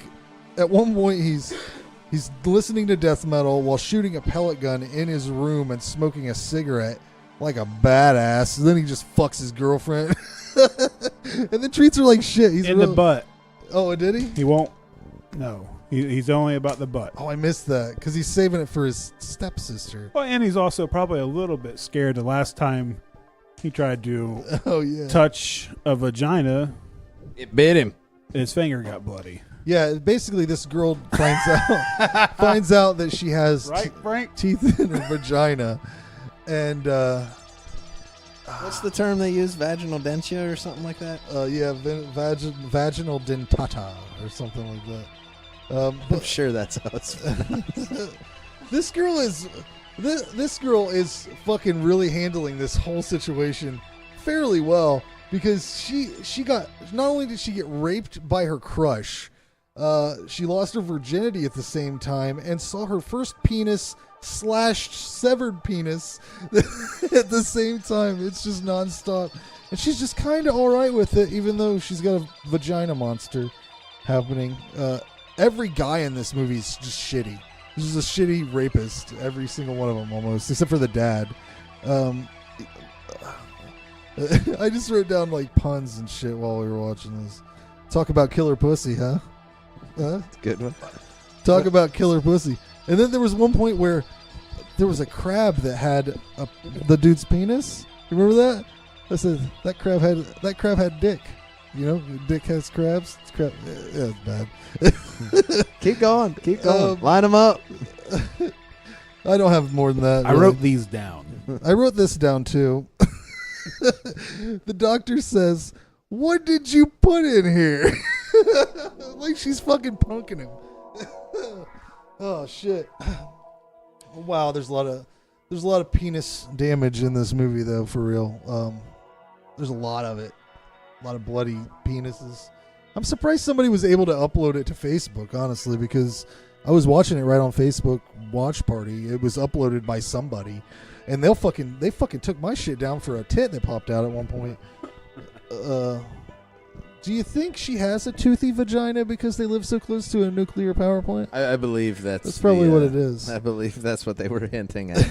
at one point he's listening to death metal while shooting a pellet gun in his room and smoking a cigarette like a badass. And then he just fucks his girlfriend and then treats her like shit. He's In the butt. Oh, did he? He won't. No. He's only about the butt. Oh, I missed that because he's saving it for his stepsister. Well, and he's also probably a little bit scared the last time he tried to Oh yeah. touch a vagina. It bit him. His finger got bloody. Yeah, basically, this girl finds out that she has Right, Frank? teeth in her vagina, and What's the term they use? Vaginal dentia or something like that? vaginal dentata or something like that. I'm sure that's how it's spelled. This girl is fucking really handling this whole situation fairly well, because she got, not only did she get raped by her crush, she lost her virginity at the same time and saw her first penis slashed, severed penis at the same time. It's just nonstop, and she's just kind of all right with it, even though she's got a vagina monster happening. Every guy in this movie is just shitty. This is a shitty rapist, every single one of them almost, except for the dad. I just wrote down like puns and shit while we were watching this. Talk about killer pussy, huh? Good one. Talk about killer pussy. And then there was one point where there was a crab that had the dude's penis. You remember that? I said that crab had dick. You know, dick has crabs. It's crab. Yeah, it's bad. Keep going. Line them up. I don't have more than that. I wrote these down. I wrote this down too. The doctor says, "What did you put in here?" Like she's fucking punking him. Oh shit! Wow, there's a lot of penis damage in this movie though, for real. There's a lot of it, a lot of bloody penises. I'm surprised somebody was able to upload it to Facebook, honestly, because I was watching it right on Facebook Watch Party. It was uploaded by somebody, and they fucking took my shit down for a tit that popped out at one point. Do you think she has a toothy vagina because they live so close to a nuclear power plant? I believe that's probably what it is. I believe that's what they were hinting at.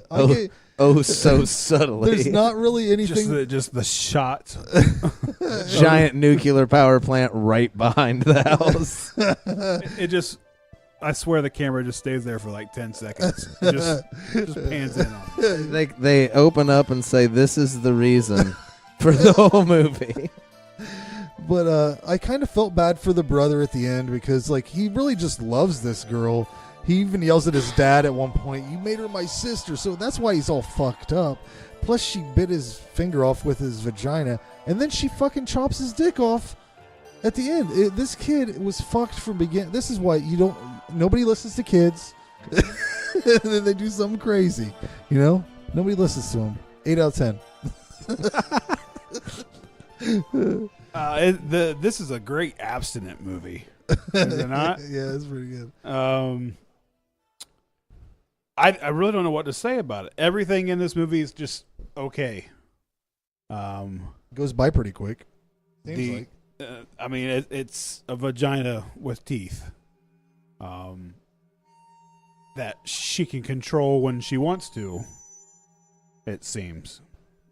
Okay. So subtly. There's not really anything. Just the shot. Giant nuclear power plant right behind the house. It just, I swear the camera just stays there for like 10 seconds. It just pans in on it. They open up and say, "This is the reason for the whole movie." But I kind of felt bad for the brother at the end, because like he really just loves this girl. He even yells at his dad at one point, "You made her my sister," so that's why he's all fucked up. Plus she bit his finger off with his vagina, and then she fucking chops his dick off at the end. This kid was fucked from begin. This is why nobody listens to kids. And then they do something crazy, you know? Nobody listens to them. 8 out of 10. This is a great abstinent movie, is it not? Yeah, it's pretty good. I really don't know what to say about it. Everything in this movie is just okay. Goes by pretty quick. Seems like. I mean, it's a vagina with teeth, that she can control when she wants to. It seems.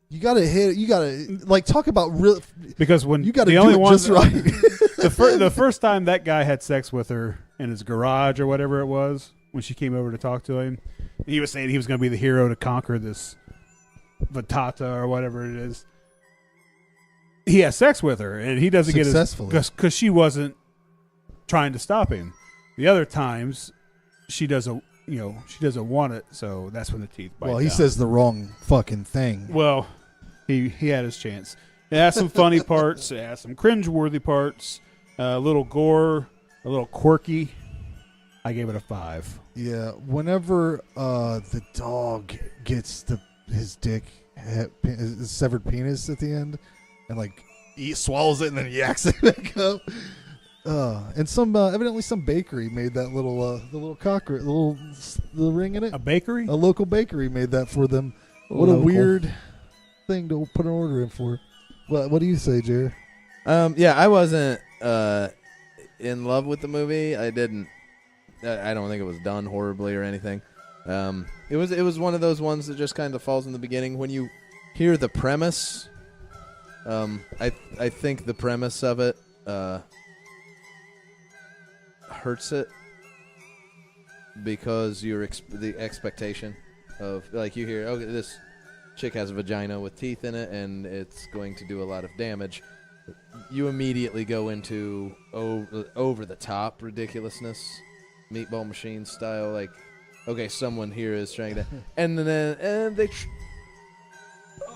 You gotta like talk about real, because when you gotta the do only it ones just right. the first time that guy had sex with her in his garage or whatever it was, when she came over to talk to him, he was saying he was going to be the hero to conquer this Vatata or whatever it is. He has sex with her, and he doesn't get because she wasn't trying to stop him. The other times, she doesn't want it, so that's when the teeth bite. Well, he down. says the wrong fucking thing. Well, he had his chance. It has some funny parts. It has some cringeworthy parts. A little gore, a little quirky. I gave it a 5. Yeah, whenever the dog gets his dick, his severed penis at the end, and like he swallows it and then yaks it back up. And some evidently some bakery made that little cockroach, the ring in it. A bakery? A local bakery made that for them. What a weird thing to put an order in for. What do you say, Jerry? Yeah, I wasn't in love with the movie. I don't think it was done horribly or anything. It was one of those ones that just kind of falls in the beginning. When you hear the premise, I think the premise of it hurts it, because the expectation of, like, you hear, okay, this chick has a vagina with teeth in it and it's going to do a lot of damage, you immediately go into over the top ridiculousness, Meatball Machine style. Like, okay, someone here is trying to, and then they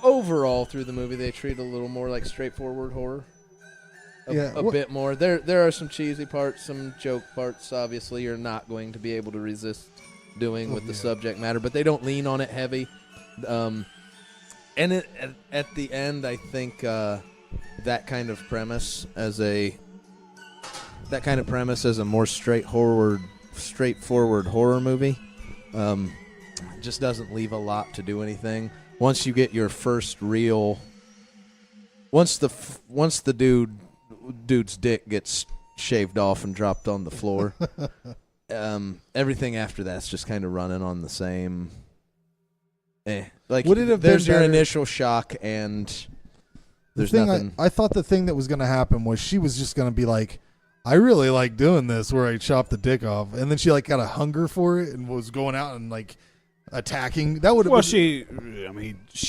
overall through the movie they treat a little more like straightforward horror. A bit more. There are some cheesy parts, some joke parts. Obviously, you're not going to be able to resist doing with the subject matter, but they don't lean on it heavy. And at the end, I think that kind of premise as a more straightforward horror movie just doesn't leave a lot to do anything. Once you get your first real, once the dude's dick gets shaved off and dropped on the floor, everything after that's just kind of running on the same. Like, would it have there's been your better? initial shock and there's thing nothing. I thought the thing that was going to happen was she was just going to be like, I really like doing this where I chop the dick off, and then she like got a hunger for it and was going out and like attacking. That would have She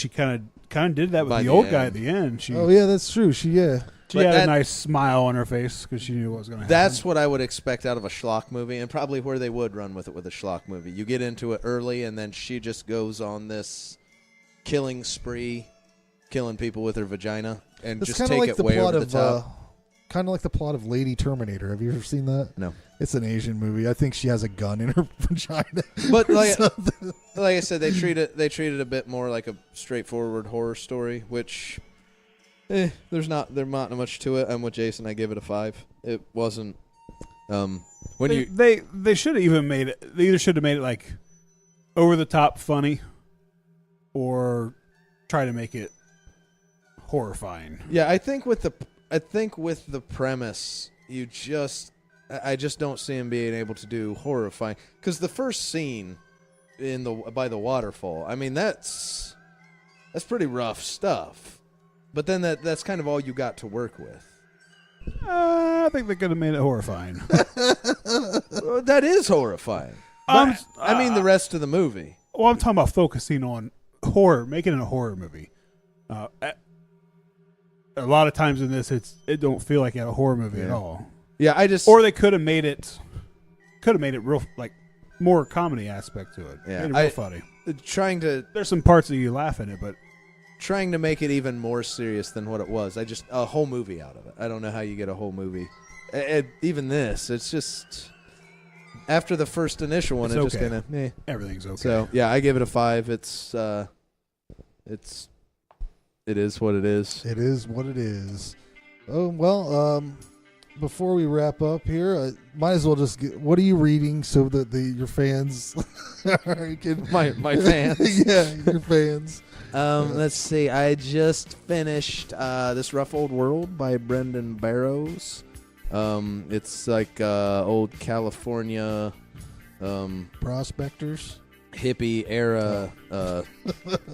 kind of did that with By the the old guy end. at the end. She Oh yeah, that's true. She had But a that- nice smile on her face because she knew what was going to happen. That's what I would expect out of a schlock movie, and probably where they would run with it with a schlock movie. You get into it early, and then she just goes on this killing spree, killing people with her vagina, and It's just kind of take like it the way plot over the of top. kind of like the plot of Lady Terminator. Have you ever seen that? No. It's an Asian movie. I think she has a gun in her vagina. But or like something. I said, they treat it a bit more like a straightforward horror story, which there's not much to it. I'm with Jason. I give it a 5. It wasn't They should have even made it. They either should have made it like over the top funny, or try to make it horrifying. Yeah, I think with the premise, I just don't see him being able to do horrifying, because the first scene by the waterfall, I mean that's pretty rough stuff. But then that's kind of all you got to work with. I think they could have made it horrifying. That is horrifying. But, I mean the rest of the movie. Well, I'm talking about focusing on horror, making it a horror movie. A lot of times in this, it don't feel like a horror movie at all. Yeah, Or they could have made it real, like more comedy aspect to it. Yeah, Made it real funny. There's some parts that you laugh in it, but trying to make it even more serious than what it was. A whole movie out of it. I don't know how you get a whole movie. Even this, it's just after the first initial one, It's it just okay. kind of everything's okay. So yeah, I give it a 5. It is what it is. It is what it is. Oh well. Before we wrap up here, might as well just get. What are you reading so that your fans can My fans. yeah, your fans. Let's see. I just finished This Rough Old World by Brendan Barrows. It's like old California Prospectors. hippie era.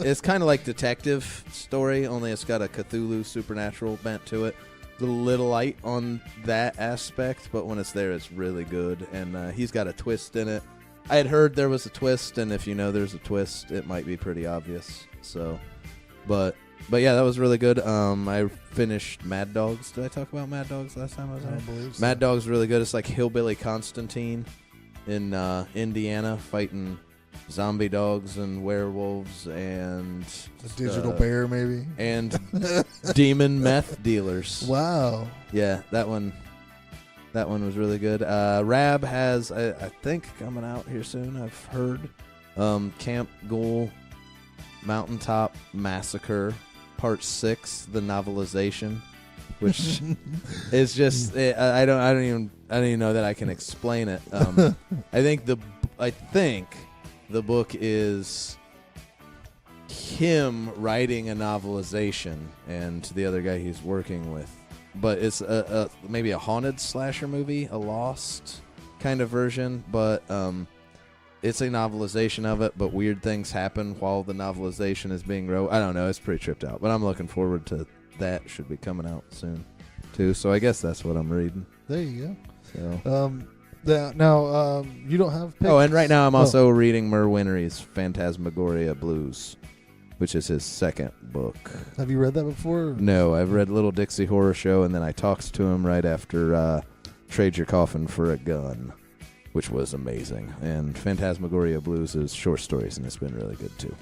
It's kind of like detective story, only it's got a Cthulhu supernatural bent to it. A little light on that aspect, but when it's there, it's really good. And he's got a twist in it. I had heard there was a twist, and if you know there's a twist, it might be pretty obvious. So, but yeah, that was really good. I finished Mad Dogs. Did I talk about Mad Dogs last time I was I on? don't believe so. Mad Dog's really good. It's like Hillbilly Constantine in Indiana fighting zombie dogs and werewolves and A digital bear, maybe. and demon meth dealers. Wow. Yeah, that one was really good. Rab has I think coming out here soon. I've heard Camp Ghoul Mountaintop Massacre Part 6, the novelization, which is just I don't even know that I can explain it. I think the book is him writing a novelization and the other guy he's working with, but it's maybe a haunted slasher movie, a Lost kind of version, but it's a novelization of it, but weird things happen while the novelization is being wrote. I don't know, it's pretty tripped out, but I'm looking forward to that. Should be coming out soon too, so I guess that's what I'm reading. There you So go. Now, you don't have picks? and right now I'm also reading Mer Winnery's Phantasmagoria Blues. which is his second book. Have you read that before? No, I've read Little Dixie Horror Show, and then I talked to him right after Trade Your Coffin for a Gun, which was amazing. And Phantasmagoria Blues is short stories, and it's been really good too.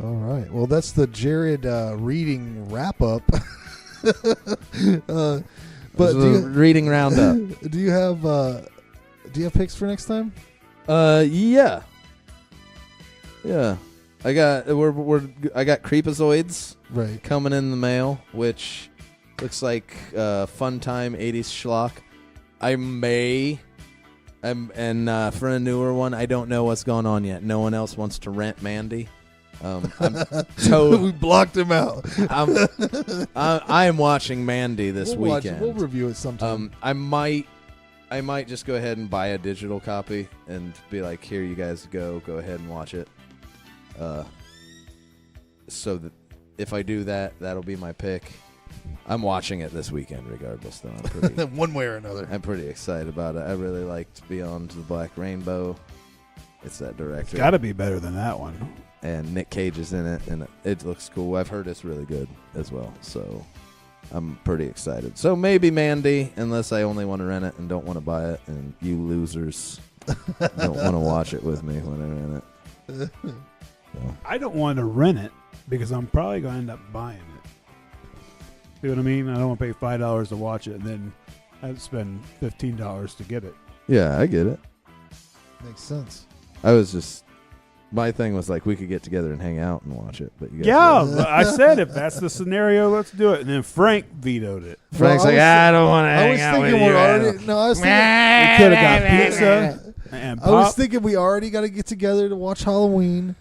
All right. Well, that's the Jared reading wrap up. But reading roundup. Do you have picks for next time? Yeah. I got Creepazoids Right. coming in the mail, which looks like fun time 80s schlock. And for a newer one, I don't know what's going on yet. No one else wants to rent Mandy. We blocked him out. I am watching Mandy this weekend. We'll review it sometime. I might just go ahead and buy a digital copy and be like, here, you guys go ahead and watch it. So that if I do that, that'll be my pick. I'm watching it this weekend regardless, though. I'm pretty one way or another. I'm pretty excited about it. I really liked Beyond the Black Rainbow. It's that director. It's got to be better than that one. And Nick Cage is in it, and it looks cool. I've heard it's really good as well, so I'm pretty excited. So maybe Mandy, unless I only want to rent it and don't want to buy it, and you losers don't want to watch it with me when I rent it. So. I don't want to rent it because I'm probably going to end up buying it. See what I mean? I don't want to pay $5 to watch it and then I have to spend $15 to get it. Yeah, I get it. Makes sense. My thing was like we could get together and hang out and watch it, but you guys Yeah, I said if that's the scenario, let's do it. And then Frank vetoed it. Frank's Well, like, I don't want to hang out with you. I was thinking. We could have got pizza and I was pop. thinking we already got to get together to watch Halloween,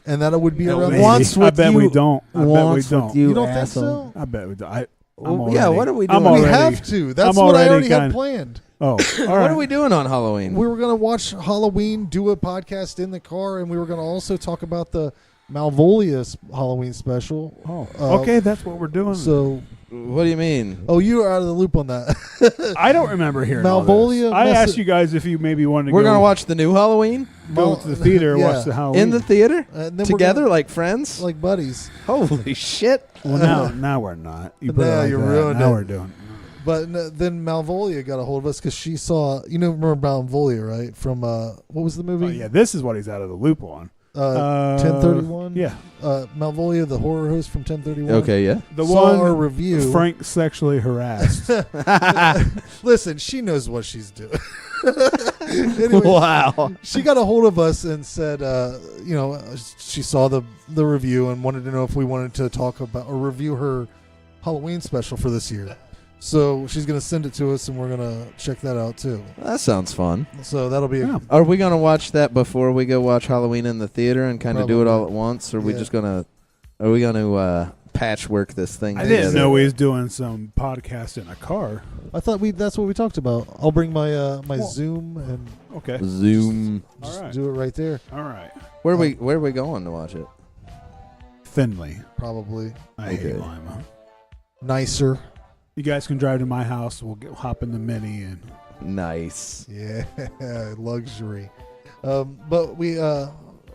and that it would be around. Maybe. Once I with bet you- we don't. I bet we Once with don't. you, You don't asshole. think so? I bet we don't. I'm Well, already, yeah, what are we doing? I'm We already, have to. That's I'm what I already already had kinda- planned. Oh, all What right. are we doing on Halloween? We were going to watch Halloween, do a podcast in the car, and we were going to also talk about the Malvolia Halloween special. Oh, Uh, okay, that's what we're doing. What do you mean? Oh, you were out of the loop on that. I don't remember hearing all Malvolia this. I mess- asked you guys if you maybe wanted to We're go, going to watch the new Halloween go to the theater and Yeah. watch the Halloween. in the theater And then we're together gonna- like friends. like buddies. Holy shit! Well, now we're not. You put it Now like you that. ruined Now it. we're doing. But then Malvolia got a hold of us because she saw, remember Malvolia, right? From, what was the movie? Oh, yeah, this is what he's out of the loop on. 1031? Yeah, Malvolia, the horror host from 1031. Okay, yeah. the Saw one our review. Frank sexually harassed. Listen, she knows what she's doing. Anyway, Wow. she got a hold of us and said, she saw the review and wanted to know if we wanted to talk about or review her Halloween special for this year. So she's going to send it to us, and we're going to check that out too. That sounds fun. So that'll be Yeah. Are we going to watch that before we go watch Halloween in the theater and kind of do it all Probably. at once? Or are we Yeah. just going to... Are we going to patchwork this thing I together? didn't know he was doing some podcast in a car. I thought that's what we talked about. I'll bring my my Zoom and Okay. Zoom. All just right. do it right there. All right. Where are we going to watch it? Finley. Probably I hate Okay. Lima. nicer. You guys can drive to my house. We'll hop in the Mini and Nice. Yeah, luxury. But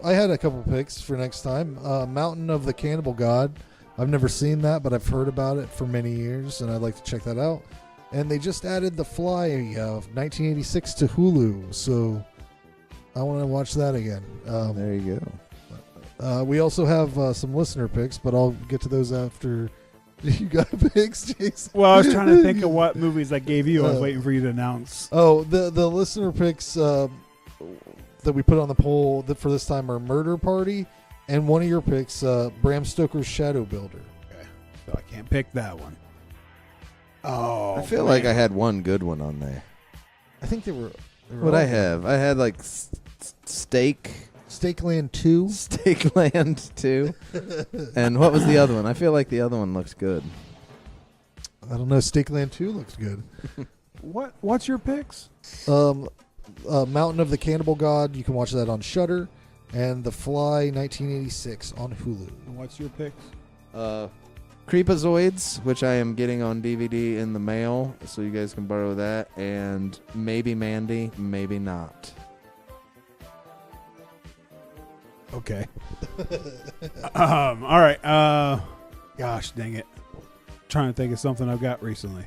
I had a couple picks for next time. Mountain of the Cannibal God. I've never seen that, but I've heard about it for many years, and I'd like to check that out. And they just added The Fly of 1986 to Hulu, so I want to watch that again. There you go. We also have some listener picks, but I'll get to those after. You got picks, Jason? well, I was trying to think of what movies I gave you. I was waiting for you to announce. Oh, the listener picks that we put on the poll for this time are Murder Party, and one of your picks, Bram Stoker's Shadow Builder. Okay, so I can't pick that one. Oh, I feel like I had one good one on there. I think they were What I have? I had like Stakeland 2. Steakland 2. And what was the other one? I feel like the other one looks good. I don't know. Stakeland 2 looks good. What's your picks? Mountain of the Cannibal God. You can watch that on Shudder, and The Fly 1986 on Hulu. And what's your picks? Creepazoids, which I am getting on DVD in the mail, so you guys can borrow that. And maybe Mandy, maybe not. Okay. All right. Gosh, dang it. Trying to think of something I've got recently.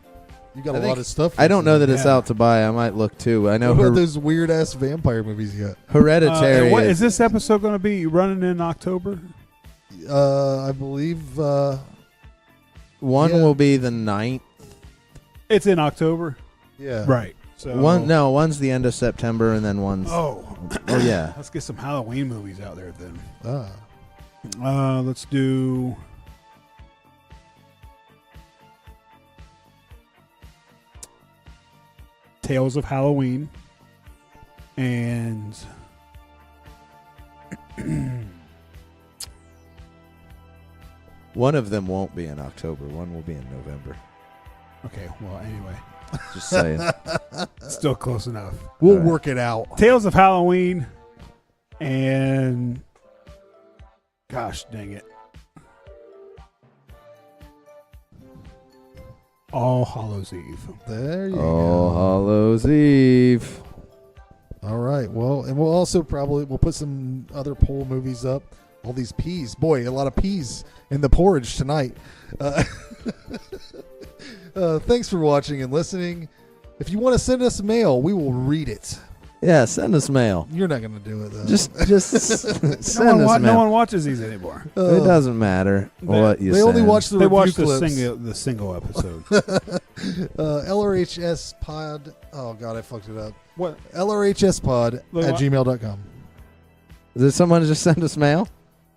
You got a lot of stuff. I don't know that it's Yeah. out to buy. I might look too. I know What about those weird ass vampire movies you got? Hereditary. What is this episode going to be running in October? I believe one yeah. will be the 9th. It's in October. yeah. Right. So One's the end of September, and then one's. Oh Yeah. Let's get some Halloween movies out there then. Ah. Let's do. Tales of Halloween and One of them won't be in October. One will be in November. okay, well anyway, Just saying. still close enough. We'll Right. work it out. Tales of Halloween and gosh dang it. All Hallows Eve. There you All go. Hallows Eve. All right. Well, and we'll also we'll put some other poll movies up. All these peas, boy, a lot of peas in the porridge tonight. Thanks for watching and listening. If you want to send us mail, we will read it. Yeah, send us mail. You're not going to do it though. Just send us No mail. one watches these anymore. It doesn't matter what you they send. only watch the They review watched clips. the single episode. LRHSpod. Oh God, I fucked it up. What? LRHSpod Look, at what? gmail.com. Did someone just send us mail?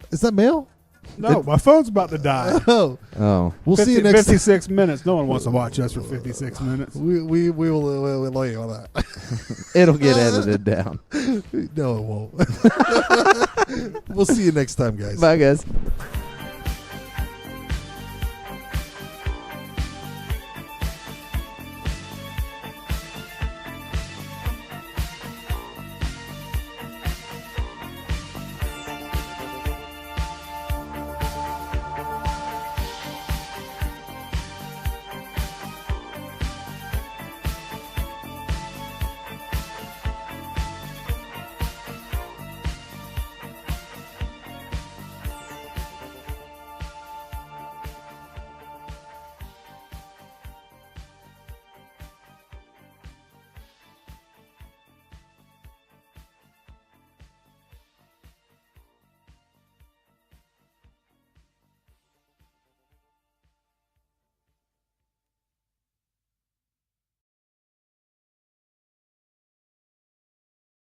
Is that mail? No, my phone's about to die. Oh, Oh. we'll see you next. 56 minutes. No one wants to watch us for 56 minutes. We will we'll lay you on that. It'll get edited down. No, it won't. We'll see you next time, guys. Bye, guys.